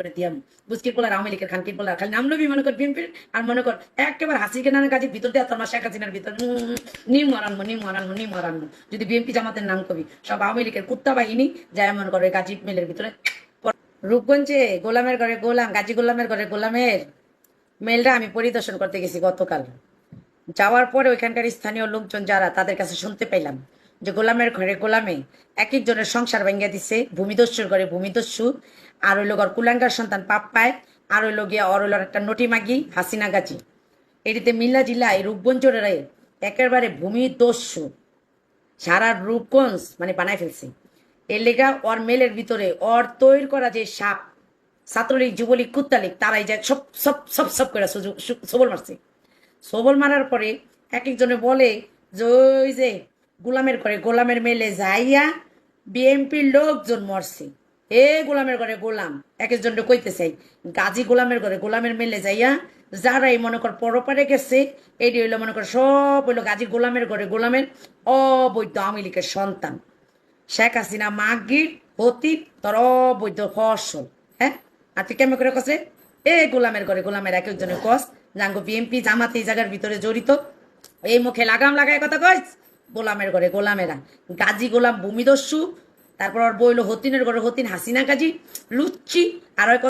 করে দিয়াম বুঝকির পোলার আওয়ামী লীগের খানকির পোলার খালি নাম লবি মনে কর বিএনপির আর মনে কর একেবারে হাসিকে নানা কাজের ভিতর দিয়ে তোর শেখ হাসিনার ভিতর নিম মারানমো যদি বিএনপি জামাতের নাম কবি সব আওয়ামী লীগের কুত্তা বাহিনী যায় মনে করে গাজী মেলের ভিতরে রূপগঞ্জে গোলামের ঘরে গোলাম গাজী গোলামের ঘরে গোলামের মেলটা আমি পরিদর্শন করতে গেছি গতকাল। যাওয়ার পরে ওইখানকার স্থানীয় লোকজন যারা তাদের কাছে শুনতে পেলাম যে গোলামের ঘরে গোলামে এক একজনের সংসার ভেঙে দিছে, ভূমিদস্যুর ঘরে ভূমিদস্যু, আর হইল ঘর কুলাঙ্গার সন্তান পাপ পায়, আর হইল গিয়া ওর হইল একটা নটি মাগি হাসিনা গাজী। এটিতে মিল্লা জিল্লা এই রূপগঞ্জের একেবারে ভূমিদস্যু সারা রূপগঞ্জ মানে বানাই ফেলছে। এর লেগা ওর মেলের ভিতরে ওর তৈরি করা যে সাপ ছাত্রলীগ যুবলীগ কুত্তালীগ তারাই যায় সব সব সব সব করে সবল মারছে। সবল মারার পরে এক একজনে বলে যে ওই যে গোলামের ঘরে গোলামের মেলে যাইয়া বিএনপির লোকজন মরছে। এ গোলামের ঘরে গোলাম এক একজনকে কইতে চাই গাজী গোলামের ঘরে গোলামের মেলে যাইয়া যারাই মনে কর পরপারে গেছে এটি হইলো মনে কর সব হইলো গাজী গোলামের ঘরে গোলামের অবৈধ আওয়ামী লীগের সন্তান। শেখ হাসিনা মাগির হতি তোর অবৈধ ফসল। হ্যাঁ, আর তুই কেমন করে কসে এ গোলামের ঘরে গোলামের এক একজনের কস জাঙ্গো বিএনপি জামাত এই জায়গার ভিতরে জড়িত এই মুখে লাগাম লাগায় কথা কইস। গোলামের ঘরে গোলামেরা গাজী গোলাম ভূমিদস্যু, তারপর ওর বইলো হতিনের ঘরে হতিন হাসিনা গাজী লুচ্ছি আর